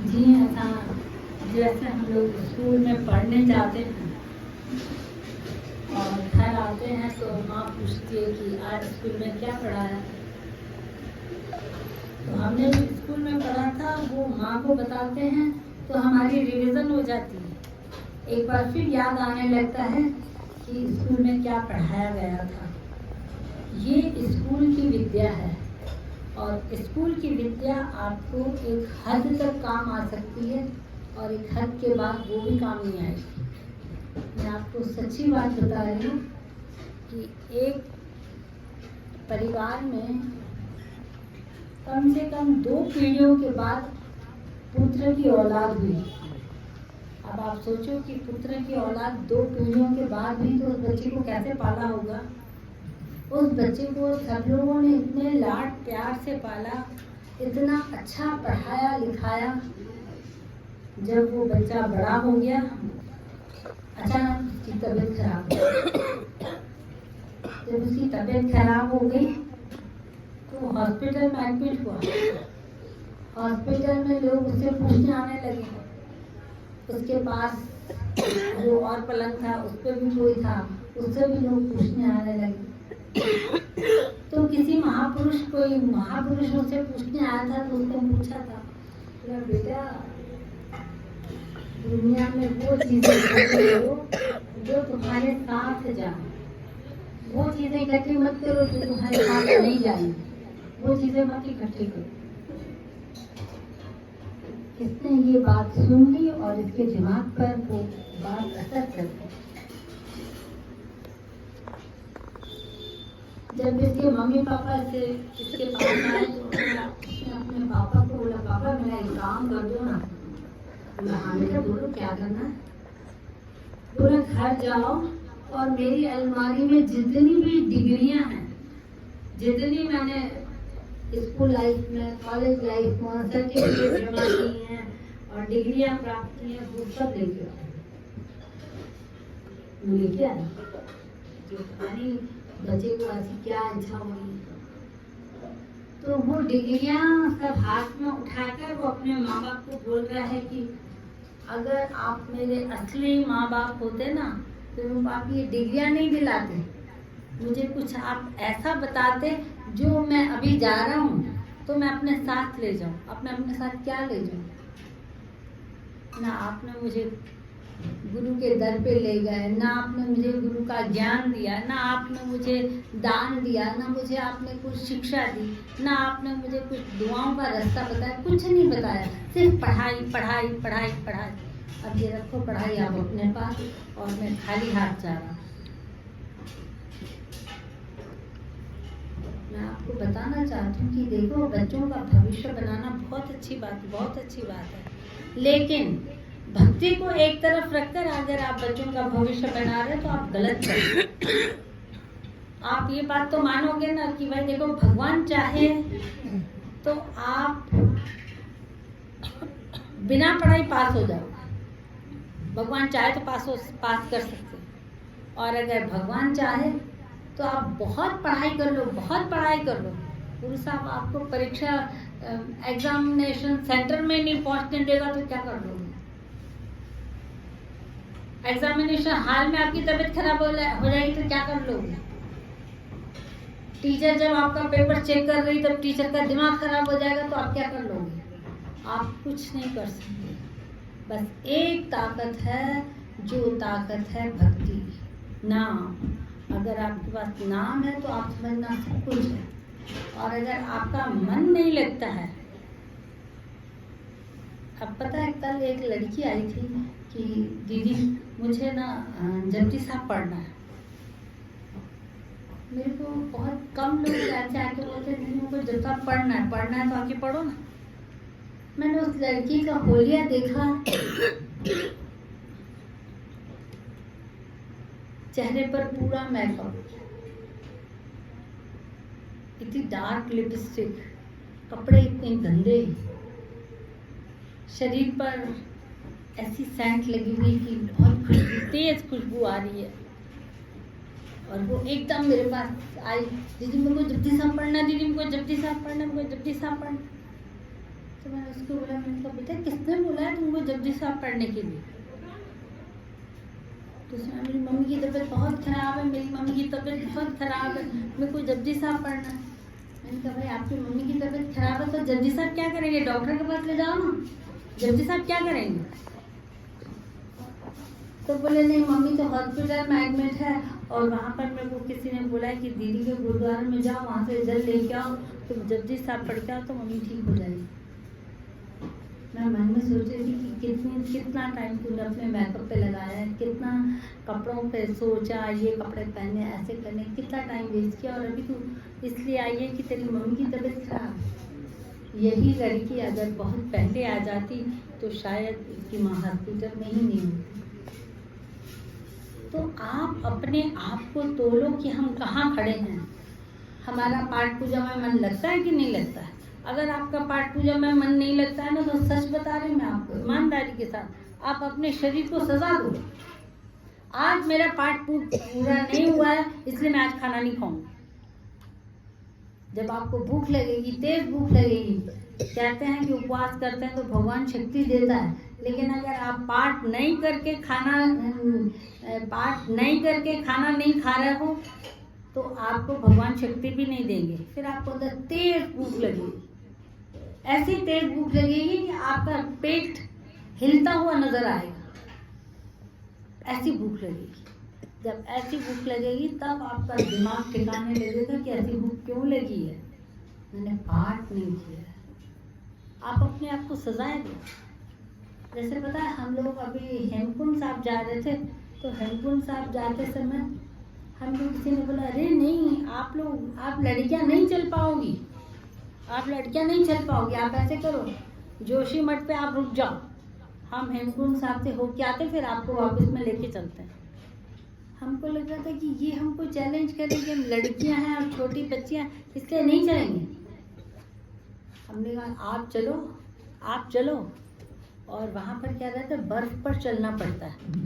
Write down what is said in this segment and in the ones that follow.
जी ऐसा जैसे हम लोग स्कूल में पढ़ने जाते हैं और घर आते हैं तो माँ पूछती है कि आज स्कूल में क्या पढ़ा है। तो हमने जो स्कूल में पढ़ा था वो माँ को बताते हैं तो हमारी रिवीजन हो जाती है। एक बार फिर याद आने लगता है कि स्कूल में क्या पढ़ाया गया था। ये स्कूल की विद्या है और स्कूल की विद्या आपको एक हद तक काम आ सकती है और एक हद के बाद वो भी काम नहीं आएगी। मैं आपको सच्ची बात बता रही हूँ कि एक परिवार में कम से कम 2 पीढ़ियों के बाद पुत्र की औलाद हुई। अब आप सोचो कि पुत्र की औलाद 2 पीढ़ियों के बाद भी तो उस बच्चे को कैसे पाला होगा। उस बच्चे को सब लोगों ने इतने लाड प्यार से पाला, इतना अच्छा पढ़ाया लिखाया। जब वो बच्चा बड़ा हो गया अचानक उसकी तबीयत खराब हो गई। जब उसकी तबीयत खराब हो गई तो हॉस्पिटल में एडमिट हुआ। हॉस्पिटल में लोग उससे पूछने आने लगे। उसके पास जो और पलंग था उस पर भी कोई था, उससे भी लोग पूछने आने लगे। तो किसी कोई महापुरुष उससे पूछने आया था तो उसने पूछा था, बेटा दुनिया में वो चीजें इकट्ठी करो जो तुम्हारे साथ जाए, वो चीजें इकट्ठी मत करो जो तुम्हारे साथ नहीं जाएंगी, वो चीजें मत इकट्ठी करो। इसने ये बात सुन ली और इसके दिमाग पर वो बात असर कर गई। जब इसके मम्मी पापा से इसके पास आए तो उसने अपने पापा को बोला, पापा मेरा एक काम कर दो ना। बोला हाँ बेटा बोलो क्या करना है। बोला घर जाओ और मेरी अलमारी में जितनी भी डिग्रियां हैं, जितनी मैंने स्कूल लाइफ में कॉलेज लाइफ में सर्टिफिकेट जमा की हैं और डिग्रियां प्राप्त की हैं वो सब लेके आओ। लेके आए जो खानी बच्चे को ऐसी क्या इच्छा हुई तो वो डिग्रियां सब हाथ में उठाकर वो अपने माँ बाप को बोल रहा है कि अगर आप मेरे असली माँ बाप होते ना तो आप ये डिग्रियां नहीं दिलाते, मुझे कुछ आप ऐसा बताते जो मैं अभी जा रहा हूँ तो मैं अपने साथ ले जाऊँ। अब मैं अपने साथ क्या ले जाऊँ ना। आपने मुझे गुरु के दर पे ले गए, ना आपने मुझे गुरु का ज्ञान दिया, ना आपने मुझे दान दिया, ना मुझे आपने कुछ शिक्षा दी, ना आपने मुझे कुछ दुआओं का रास्ता बताया, कुछ नहीं बताया। सिर्फ पढ़ाई पढ़ाई पढ़ाई पढ़ाई। अब ये रखो पढ़ाई आप अपने पास और मैं खाली हाथ जा रहा हूँ। मैं आपको बताना चाहती हूँ कि देखो बच्चों का भविष्य बनाना बहुत अच्छी बात है, लेकिन भक्ति को एक तरफ रखकर अगर आप बच्चों का भविष्य बना रहे तो आप गलत कर रहे। आप ये बात तो मानोगे ना कि भाई देखो भगवान चाहे तो आप बिना पढ़ाई पास हो जाओ। भगवान चाहे तो पास कर सकते, और अगर भगवान चाहे तो आप बहुत पढ़ाई कर लो। गुरु साहब आपको परीक्षा एग्जामिनेशन सेंटर में नहीं पहुंचने देगा तो क्या कर लोगे। एग्जामिनेशन हाल में आपकी तबीयत खराब हो जाएगी तो क्या कर लोगे। टीचर जब आपका पेपर चेक कर रही तब टीचर का दिमाग खराब हो जाएगा तो आप क्या कर लोगे। आप कुछ नहीं कर सकते। बस एक ताकत है, जो ताकत है भक्ति, नाम। अगर आपके पास नाम है तो आप समझना सब कुछ है। और अगर आपका मन नहीं लगता है, अब पता है कल एक लड़की आई थी कि दीदी मुझे ना जपजी साहब पढ़ना है। मेरे को बहुत कम लोग ऐसे आके बोलते हैं दीदी मुझे जब तक पढ़ना है तो आके पढ़ो ना। मैंने उस लड़की का होलिया देखा, चेहरे पर पूरा मेकअप, इतनी डार्क लिपस्टिक, कपड़े इतने गंदे, शरीर पर ऐसी सेंट लगी हुई कि बहुत तेज खुशबू आ रही है। और वो एकदम मेरे पास आई, दीदी मेरे को जपजी साहब पढ़ना, दीदी मेरे को जपजी साहब पढ़ना, मेरे को जपजी साहब पढ़ना। तो मैंने उसको बोला, मैंने कहा बेटा किसने जपजी साहब पढ़ने के लिए। तो उसने मेरी मम्मी की तबीयत बहुत ख़राब है, मेरी मम्मी की तबीयत बहुत ख़राब है, मेरे को जपजी साहब पढ़ना है। मैंने कहा भाई आपकी मम्मी की तबीयत ख़राब है तो जपजी साहब क्या करेंगे, डॉक्टर के पास ले जाओ ना, जपजी साहब क्या करेंगे। तो बोले नहीं मम्मी तो हॉस्पिटल में एडमिट है और वहाँ पर मेरे को किसी ने बोला है कि दीदी के गुरुद्वारे में जाओ, वहाँ से जल लेके आओ, तो जपजी साहब पढ़ के आओ तो मम्मी ठीक हो जाएगी। मैं मन में सोच रही थी कि कितना टाइम तूने अपने मेकअप पे लगाया है, कितना कपड़ों पे सोचा, ये कपड़े पहने, ऐसे करने, कितना टाइम वेस्ट किया, और अभी तू इसलिए आई है कि तेरी मम्मी की तबीयत खराब। यही लड़की अगर बहुत पहले आ जाती तो शायद इसकी माँ हॉस्पिटल में ही नहीं होती। तो आप अपने आप को तोलो कि हम कहाँ खड़े हैं। हमारा पाठ पूजा में मन लगता है कि नहीं लगता है। अगर आपका पाठ पूजा में मन नहीं लगता है ना, तो सच बता रही मैं आपको ईमानदारी के साथ, आप अपने शरीर को सजा दो। आज मेरा पाठ पूरा नहीं हुआ है इसलिए मैं आज खाना नहीं खाऊंगी। जब आपको भूख लगेगी, तेज भूख लगेगी, कहते हैं कि उपवास करते हैं तो भगवान शक्ति देता है, लेकिन अगर आप पाठ नहीं करके खाना नहीं खा रहे हो तो आपको भगवान शक्ति भी नहीं देंगे। फिर आपको अंदर तेज भूख लगेगी, ऐसी तेज भूख लगेगी कि आपका पेट हिलता हुआ नजर आएगा। ऐसी भूख लगेगी। जब ऐसी भूख लगेगी तब आपका दिमाग ठिकाने लगेगा कि ऐसी भूख क्यों लगी है, मैंने पाठ नहीं किया है। आप अपने आप को सजाएं दो। जैसे पता है हम लोग अभी हेमकुंड साहब जा रहे थे, तो हेमकुंड साहब जाते समय हमको किसी ने बोला अरे नहीं आप लड़कियां नहीं चल पाओगी, आप लड़कियां नहीं चल पाओगी, आप ऐसे करो जोशी मठ पे आप रुक जाओ, हम हेमकुंड साहब से होके आते फिर आपको वापस में लेके चलते हैं। हमको लग रहा था कि ये हमको चैलेंज करेंगे, हम लड़कियां हैं और छोटी बच्चियां, इसलिए नहीं चलेंगे। हमने कहा आप चलो। और वहाँ पर क्या रहता है, बर्फ पर चलना पड़ता है,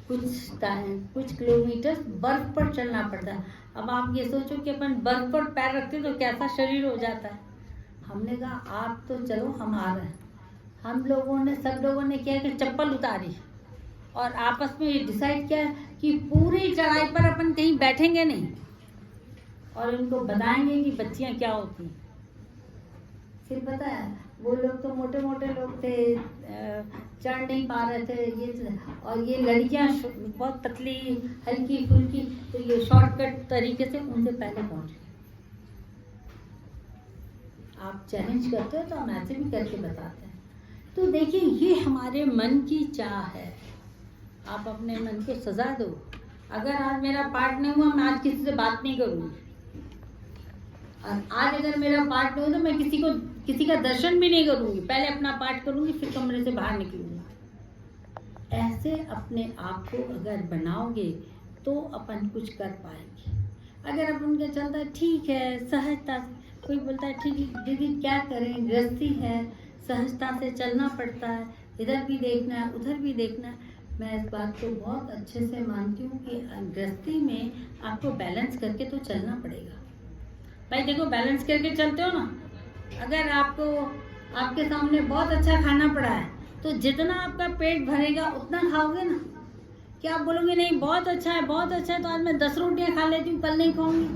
कुछ किलोमीटर बर्फ पर चलना पड़ता है। अब आप ये सोचो कि अपन बर्फ पर पैर रखते तो कैसा शरीर हो जाता है। हमने कहा आप तो चलो, हम आ रहे हैं। सब लोगों ने क्या कि चप्पल उतारी और आपस में ये डिसाइड किया कि पूरी चढ़ाई पर अपन कहीं बैठेंगे नहीं और उनको बताएंगे कि बच्चियां क्या होती हैं। फिर पता है वो लोग तो मोटे मोटे लोग थे, चढ़ नहीं पा रहे थे, और ये लड़कियां बहुत पतली हल्की फुल्की, तो ये शॉर्टकट तरीके से उनसे पहले पहुंच गए। आप चैलेंज करते हो तो हम ऐसे भी करके बताते हैं। तो देखिए ये हमारे मन की चाह है। आप अपने मन को सजा दो। अगर आज मेरा पाठ नहीं हुआ, मैं आज किसी से बात नहीं करूंगी, और आज अगर मेरा पाठ नहीं हुआ तो मैं किसी का दर्शन भी नहीं करूंगी। पहले अपना पाठ करूंगी, फिर कमरे से बाहर निकलूंगी। ऐसे अपने आप को अगर बनाओगे तो अपन कुछ कर पाएंगे। अगर अपन का चलता है ठीक है सहजता, कोई बोलता है ठीक दीदी क्या करें, गृहस्थी है, सहजता से चलना पड़ता है, इधर भी देखना है उधर भी देखना है। मैं इस बात को बहुत अच्छे से मानती हूँ कि गृहस्थी में आपको बैलेंस करके तो चलना पड़ेगा। भाई देखो बैलेंस करके चलते हो ना, अगर आपके सामने बहुत अच्छा खाना पड़ा है तो जितना आपका पेट भरेगा उतना खाओगे ना। क्या आप बोलोगे नहीं बहुत अच्छा है तो आज मैं 10 रोटियां खा लेती हूँ, कल नहीं खाऊंगी।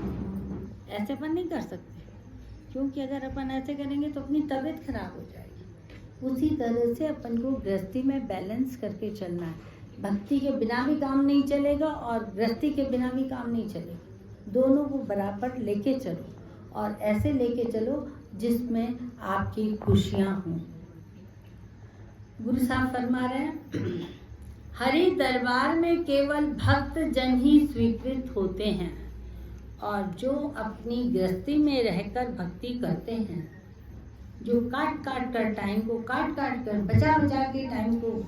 ऐसे अपन नहीं कर सकते, क्योंकि अगर अपन ऐसे करेंगे तो अपनी तबीयत खराब हो जाएगी। उसी तरह से अपन को गृहस्थी में बैलेंस करके चलना है। भक्ति के बिना भी काम नहीं चलेगा और गृहस्थी के बिना भी काम नहीं चलेगा। दोनों को बराबर लेके चलो, और ऐसे लेके चलो जिसमें आपकी खुशियाँ हों। गुरु साहब फरमा रहे हैं, हरि दरबार में केवल भक्त जन ही स्वीकृत होते हैं, और जो अपनी गृहस्थी में रहकर भक्ति करते हैं, जो काट कर टाइम को काट कर बचा के टाइम को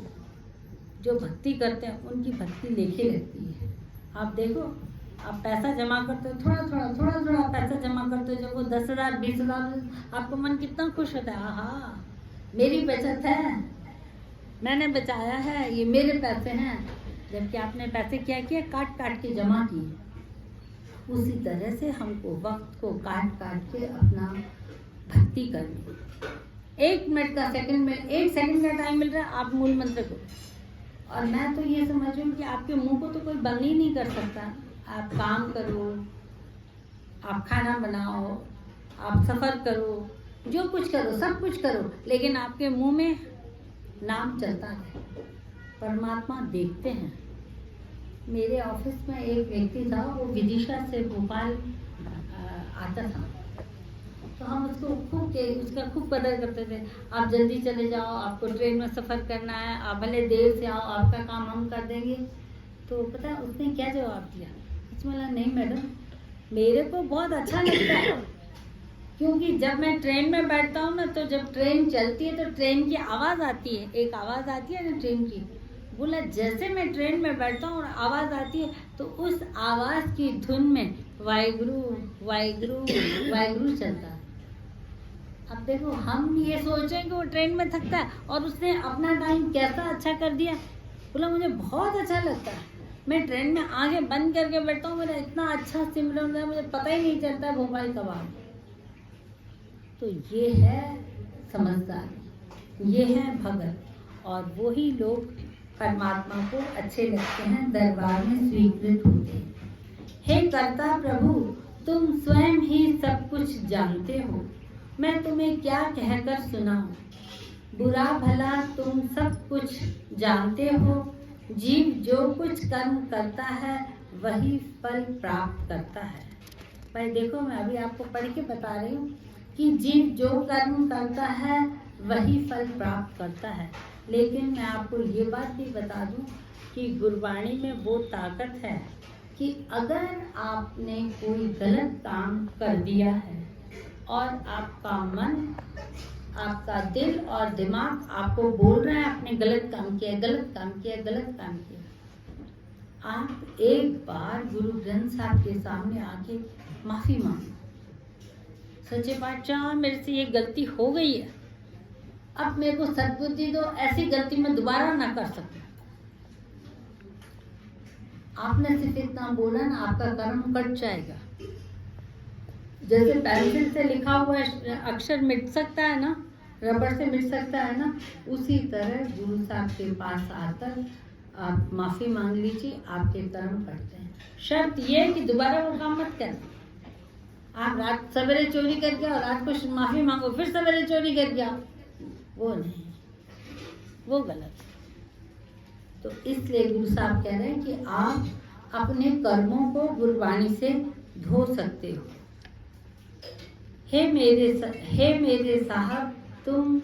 जो भक्ति करते हैं, उनकी भक्ति लेके रहती है। आप देखो, आप पैसा जमा करते हो, थोड़ा पैसा जमा करते हो, जब वो 10,000 20,000, आपको मन कितना खुश होता है, आहा मेरी बचत है, मैंने बचाया है, ये मेरे पैसे हैं। जबकि आपने पैसे क्या किए, काट के जमा किए। उसी तरह से हमको वक्त को काट के अपना भक्ति करनी। 1 मिनट का सेकंड में 1 सेकंड का टाइम मिल रहा है, आप मूल मंत्र को। और मैं तो ये समझ रही हूँ कि आपके मुंह को तो कोई बंद ही नहीं कर सकता। आप काम करो, आप खाना बनाओ, आप सफ़र करो, जो कुछ करो, सब कुछ करो, लेकिन आपके मुंह में नाम चलता है। परमात्मा देखते हैं। मेरे ऑफिस में एक व्यक्ति था, वो विदिशा से भोपाल आता था, तो हम उसका खूब कदर करते थे। आप जल्दी चले जाओ, आपको ट्रेन में सफ़र करना है, आप भले देर से आओ, आपका काम हम कर देंगे। तो पता है उसने क्या जवाब दिया? उसने बोला, नहीं मैडम, मेरे को बहुत अच्छा लगता है, क्योंकि जब मैं ट्रेन में बैठता हूँ ना, तो जब ट्रेन चलती है तो ट्रेन की आवाज़ आती है, एक आवाज़ आती है ना ट्रेन की। बोला जैसे मैं ट्रेन में बैठता हूँ और आवाज़ आती है, तो उस आवाज़ की धुन में वाहिगुरु वाहिगुरु वाहिगुरु चलता है। अब देखो, हम ये सोचें कि वो ट्रेन में थकता है, और उसने अपना टाइम कैसा अच्छा कर दिया। बोला मुझे बहुत अच्छा लगता है, मैं ट्रेन में आंखें बंद करके बैठता हूँ, मेरा इतना अच्छा सिमरन होता है, मुझे पता ही नहीं चलता भोपाल कब आ। तो ये है समझदारी, ये है भगत, और वही लोग परमात्मा को अच्छे लगते हैं, दरबार में स्वीकृत होते हैं। हे कर्ता प्रभु, तुम स्वयं ही सब कुछ जानते हो, मैं तुम्हें क्या कहकर सुनाऊं। बुरा भला तुम सब कुछ जानते हो, जीव जो कुछ कर्म करता है वही फल प्राप्त करता है। भाई देखो, मैं अभी आपको पढ़ के बता रही हूँ कि जीव जो कर्म करता है वही फल प्राप्त करता है। लेकिन मैं आपको ये बात भी बता दूं कि गुरबाणी में वो ताकत है कि अगर आपने कोई गलत काम कर दिया है और आपका मन, आपका दिल और दिमाग आपको बोल रहा है आपने गलत काम किया, गलत काम किया, गलत काम किया, आप एक बार गुरु ग्रंथ साहब के सामने आके माफ़ी मांगो। सच्चे पातशाह, मेरे से ये गलती हो गई है, अब मेरे को सद्बुद्धि दो, ऐसी गलती मैं दोबारा ना कर सकूं। आपने सिर्फ इतना बोला ना, आपका कर्म कट जाएगा। जैसे पेंसिल से लिखा हुआ अक्षर मिट सकता है ना, रबड़ से मिट सकता है ना, उसी तरह गुरु साहब के पास आकर आप माफ़ी मांग लीजिए, आपके कर्म कटते हैं। शर्त ये है कि दोबारा वो काम मत करें। आप रात सवेरे चोरी करके और रात को माफ़ी मांगो, फिर सवेरे चोरी करके आओ, वो नहीं, वो गलत। तो इसलिए गुरु साहब कह रहे हैं कि आप अपने कर्मों को गुरबाणी से धो सकते हो। हे मेरे साहब, तुम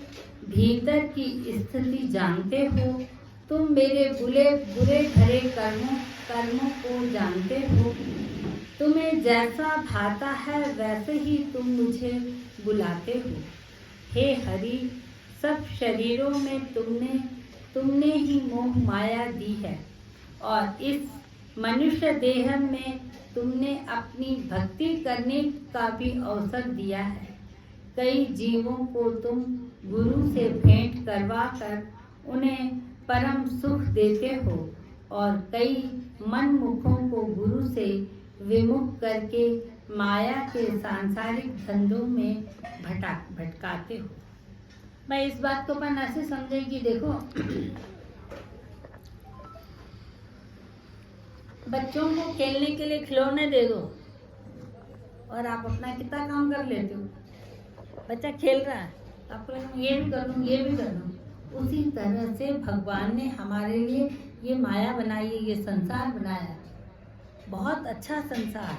भीतर की स्थिति जानते हो, तुम मेरे बुरे भरे कर्मों को जानते हो, तुम्हें जैसा भाता है वैसे ही तुम मुझे बुलाते हो। हे हरि, सब शरीरों में तुमने ही मोह माया दी है, और इस मनुष्य देह में तुमने अपनी भक्ति करने का भी अवसर दिया है। कई जीवों को तुम गुरु से भेंट करवा कर उन्हें परम सुख देते हो, और कई मनमुखों को गुरु से विमुख करके माया के सांसारिक धंधों में भटकाते हो। मैं इस बात को अपन ऐसे समझे कि देखो, बच्चों को खेलने के लिए खिलौने दे दो और आप अपना कितना काम कर लेते हो। बच्चा खेल रहा है, आपको लगता है ये भी कर लूँ, ये भी कर लूँ। उसी तरह से भगवान ने हमारे लिए ये माया बनाई है, ये संसार बनाया, बहुत अच्छा संसार,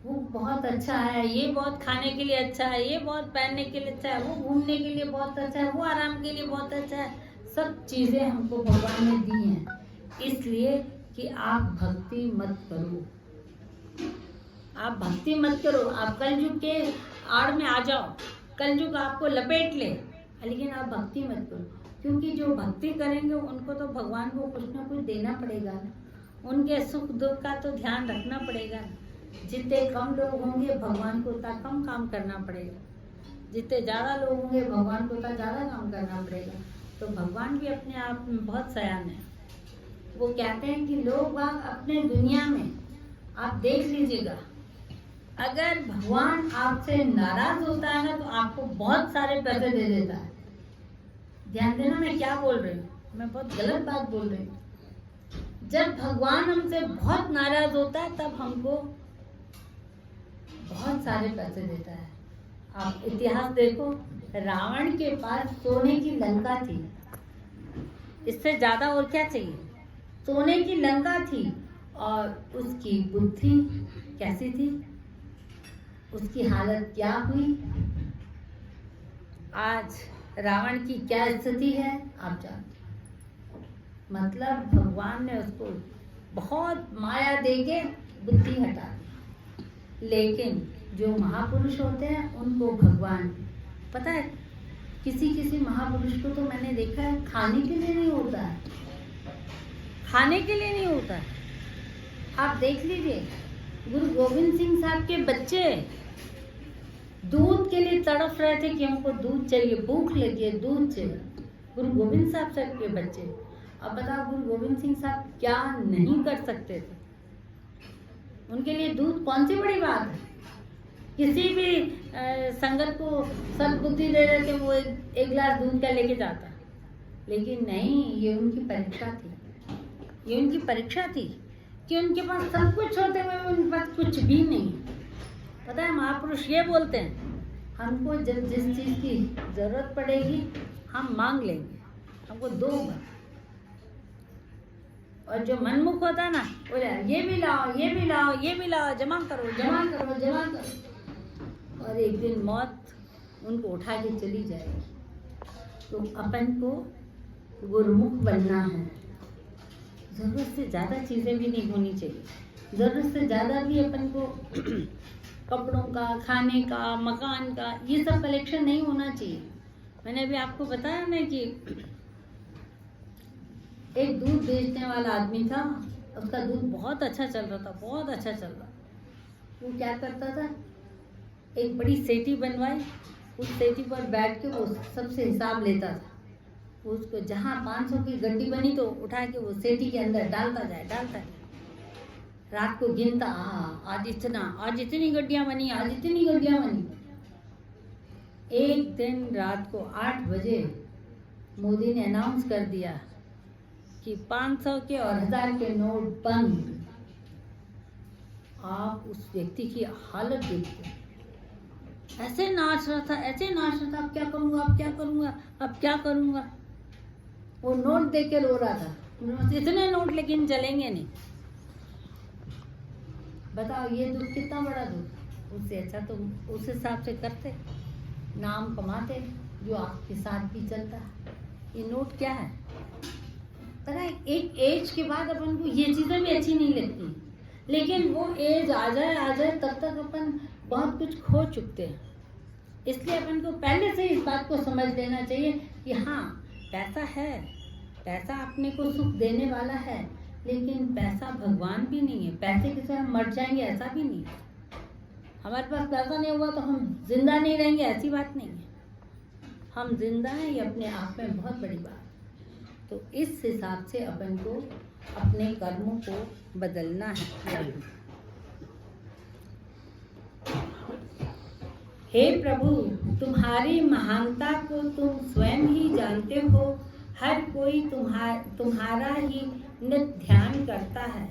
वो बहुत अच्छा है, ये बहुत खाने के लिए अच्छा है, ये बहुत पहनने के लिए अच्छा है, वो घूमने के लिए बहुत अच्छा है, वो आराम के लिए बहुत अच्छा है। सब चीज़ें हमको भगवान ने दी हैं, इसलिए कि आप भक्ति मत करो, आप भक्ति मत करो। आप कलयुग के आड़ में आ जाओ, कलयुग आपको लपेट ले, लेकिन आप भक्ति मत करो, क्योंकि जो भक्ति करेंगे उनको तो भगवान को कुछ ना कुछ देना पड़ेगा ना, उनके सुख दुख का तो ध्यान रखना पड़ेगा ना। जितने कम लोग होंगे भगवान को उतना कम काम करना पड़ेगा, जितने ज़्यादा लोग होंगे भगवान को उतना ज़्यादा काम करना पड़ेगा। तो भगवान भी अपने आप में बहुत सयान है। वो कहते हैं कि लोग बाग अपने दुनिया में, आप देख लीजिएगा, अगर भगवान आपसे नाराज होता है ना तो आपको बहुत सारे पैसे दे देता है। ध्यान देना मैं क्या बोल रही हूँ, मैं बहुत गलत बात बोल रही हूँ। जब भगवान हमसे बहुत नाराज होता है तब हमको बहुत सारे पैसे देता है। आप इतिहास देखो, रावण के पास सोने की लंका थी, इससे ज्यादा और क्या चाहिए। सोने की लंका थी और उसकी बुद्धि कैसी थी, उसकी हालत क्या हुई। आज रावण की क्या स्थिति है आप जानते। मतलब भगवान ने उसको बहुत माया देके बुद्धि हटा दी। लेकिन जो महापुरुष होते हैं उनको भगवान, पता है किसी किसी महापुरुष को तो मैंने देखा है खाने के लिए नहीं होता है, खाने के लिए नहीं होता है। आप देख लीजिए, गुरु गोविंद सिंह साहब के बच्चे दूध के लिए तड़प रहे थे कि हमको दूध चाहिए, भूख लगी है, दूध चाहिए। गुरु गोविंद साहब के बच्चे, अब बताओ गुरु गोविंद सिंह साहब क्या नहीं कर सकते थे। उनके लिए दूध कौन सी बड़ी बात है। किसी भी संगत को सब बुद्धि दे रहे थे, वो एक गिलास दूध का लेके जाता, लेकिन नहीं, ये उनकी परीक्षा थी। ये उनकी परीक्षा थी कि उनके पास सब कुछ होते हुए उनके पास कुछ भी नहीं। पता है महापुरुष ये बोलते हैं, हमको जब जिस चीज़ की जरूरत पड़ेगी हम मांग लेंगे, हमको दो। और जो मनमुख होता है ना, बोले ये भी लाओ, ये भी लाओ, ये भी लाओ, जमा करो, जमा करो, जमा करो। और एक दिन मौत उनको उठा के चली जाएगी। तो अपन को गुरुमुख बनना है। ज़रूरत से ज़्यादा चीज़ें भी नहीं होनी चाहिए। ज़रूरत से ज़्यादा भी अपन को कपड़ों का, खाने का, मकान का, ये सब कलेक्शन नहीं होना चाहिए। मैंने अभी आपको बताया ना कि एक दूध बेचने वाला आदमी था, उसका दूध बहुत अच्छा चल रहा था, बहुत अच्छा चल रहा। वो क्या करता था, एक बड़ी सेठी बनवाई, उस सेठी पर बैठ के वो सबसे हिसाब लेता था। उसको जहाँ 500 की गड्डी बनी तो उठा के वो सेठी के अंदर डालता जाए। रात को गिनता, आज इतना, आज इतनी गड्डियाँ बनी, आज इतनी गड्डियाँ बनी। एक दिन रात को 8 बजे मोदी ने अनाउंस कर दिया कि 500 के और 1000 के नोट बंद। आप उस व्यक्ति की हालत देखते, ऐसे नाच रहा था, ऐसे नाच रहा था, अब क्या करूँगा, अब क्या करूँगा, अब क्या करूँगा। वो नोट देख के रो रहा था, इतने नोट लेकिन चलेंगे नहीं। बताओ ये दुख कितना बड़ा दुख। उससे अच्छा तो उस हिसाब से करते, नाम कमाते, जो आपके साथ भी चलता। ये नोट क्या है, पता है एक एज के बाद अपन को ये चीज़ें भी अच्छी नहीं लगती, लेकिन वो एज आ जाए तब तक अपन बहुत कुछ खो चुकते हैं। इसलिए अपन को पहले से इस बात को समझ लेना चाहिए कि हाँ पैसा है, पैसा अपने को सुख देने वाला है, लेकिन पैसा भगवान भी नहीं है। पैसे के साथ हम मर जाएंगे ऐसा भी नहीं है। हमारे पास पैसा नहीं हुआ तो हम जिंदा नहीं रहेंगे ऐसी बात नहीं है। हम जिंदा हैं, ये अपने आप में बहुत बड़ी बात। तो इस हिसाब से अपन को अपने कर्मों को बदलना है। हे प्रभु, तुम्हारी महानता को तुम स्वयं ही जानते हो। हर कोई तुम्हारा ही नित्य ध्यान करता है।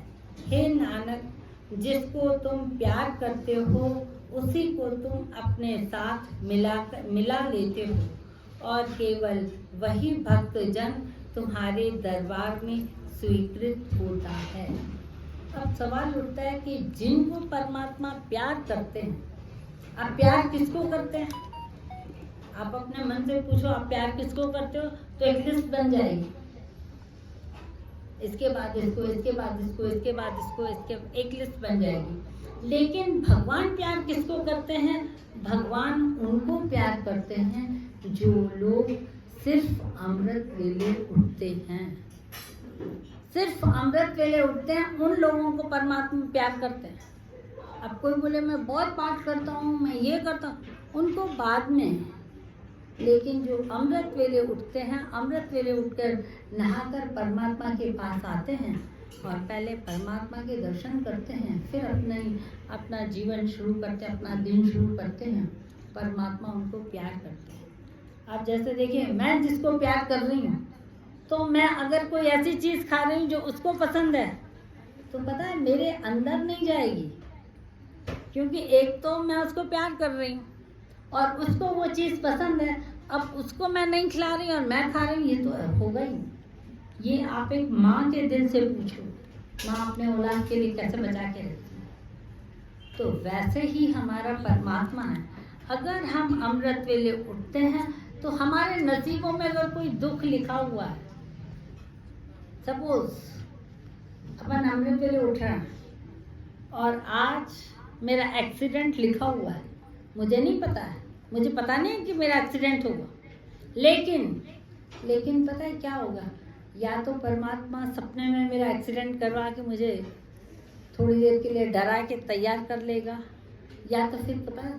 हे नानक, जिसको तुम प्यार करते हो उसी को तुम अपने साथ मिला लेते हो और केवल वही भक्त जन तुम्हारे दरबार में स्वीकृत होता है। अब सवाल उठता है कि जिनको परमात्मा प्यार करते हैं, आप प्यार किसको करते हैं? आप अपने मन से पूछो आप प्यार किसको करते हो, तो एक लिस्ट बन जाएगी। इसके बाद इसको, इसके बाद इसको, इसके बाद इसको, इसके एक लिस्ट बन जाएगी। लेकिन भगवान प्यार किसको करते हैं? भगवान उनको प्यार करते हैं जो लोग सिर्फ अमृत वेले उठते हैं। सिर्फ अमृत वेले उठते हैं, उन लोगों को परमात्मा प्यार करते हैं। अब कोई बोले मैं बहुत पाठ करता हूँ, मैं ये करता हूँ, उनको बाद में। लेकिन जो अमृत वेले उठते हैं, अमृत वेले उठकर नहाकर परमात्मा के पास आते हैं, और पहले परमात्मा के दर्शन करते हैं, फिर अपना जीवन शुरू करते हैं, अपना दिन शुरू करते हैं। परमात्मा उनको प्यार करते हैं। अब जैसे देखिए, मैं जिसको प्यार कर रही हूँ, तो मैं अगर कोई ऐसी चीज़ खा रही हूँ जो उसको पसंद है, तो पता है मेरे अंदर नहीं जाएगी, क्योंकि एक तो मैं उसको प्यार कर रही हूँ और उसको वो चीज़ पसंद है। अब उसको मैं नहीं खिला रही और मैं खा रही हूँ, ये तो होगा ही। ये आप एक माँ के दिल से पूछो, माँ अपने औलाद के लिए कैसे बचा के रखती है। तो वैसे ही हमारा परमात्मा है। अगर हम अमृत वेले उठते हैं तो हमारे नसीबों में अगर कोई दुख लिखा हुआ है, सपोज अपन अमृत वेले उठ रहे हैं और आज मेरा एक्सीडेंट लिखा हुआ है, मुझे नहीं पता है, मुझे पता नहीं कि मेरा एक्सीडेंट होगा, लेकिन पता है क्या होगा, या तो परमात्मा सपने में मेरा एक्सीडेंट करवा के मुझे थोड़ी देर के लिए डरा के तैयार कर लेगा, या तो फिर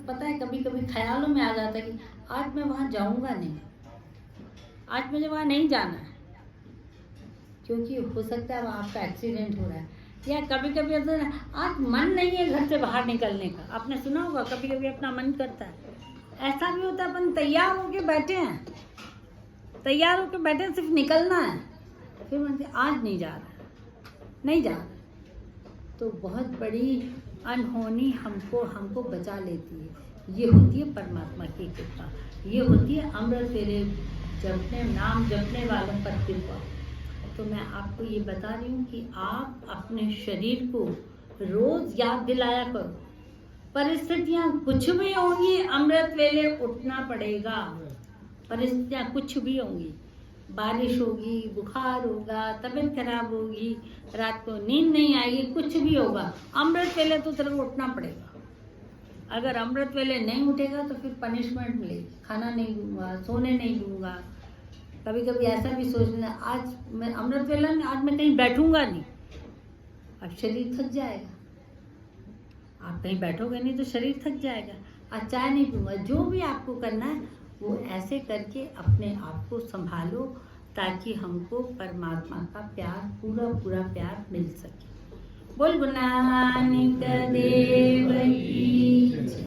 पता है कभी कभी ख्यालों में आ जाता है कि आज मैं वहाँ जाऊँगा नहीं, आज मुझे वहाँ नहीं जाना है, क्योंकि हो सकता है वहाँ आपका एक्सीडेंट हो रहा है। या कभी कभी आज मन नहीं है घर से बाहर निकलने का, आपने सुना होगा कभी कभी अपना मन करता है, ऐसा भी होता है। अपन तैयार होके बैठे हैं, सिर्फ निकलना है, फिर बोलते आज नहीं जा रहा, तो बहुत बड़ी अनहोनी हमको बचा लेती है। ये होती है परमात्मा की कृपा, ये होती है अमृत वेले नाम जपने वालों पर कृपा। तो मैं आपको ये बता रही हूँ कि आप अपने शरीर को रोज याद दिलाया करो, परिस्थितियाँ कुछ भी होंगी, अमृत वेले उठना पड़ेगा। परिस्थितियाँ कुछ भी होंगी, बारिश होगी, बुखार होगा, तबीयत खराब होगी, रात को नींद नहीं आएगी, कुछ भी होगा, अमृत वेले तो जरूर उठना पड़ेगा। अगर अमृत वेले नहीं उठेगा तो फिर पनिशमेंट मिलेगी, खाना नहीं दूंगा, सोने नहीं दूंगा। कभी कभी ऐसा भी सोचना, आज मैं अमृत वेला में आज मैं कहीं बैठूंगा नहीं, अब शरीर थक जाएगा। आप कहीं बैठोगे नहीं तो शरीर थक जाएगा। आज चाय नहीं पीऊँगा, जो भी आपको करना है वो ऐसे करके अपने आप को संभालो, ताकि हमको परमात्मा का प्यार, पूरा प्यार मिल सके। बोल गुरु नानक देव की।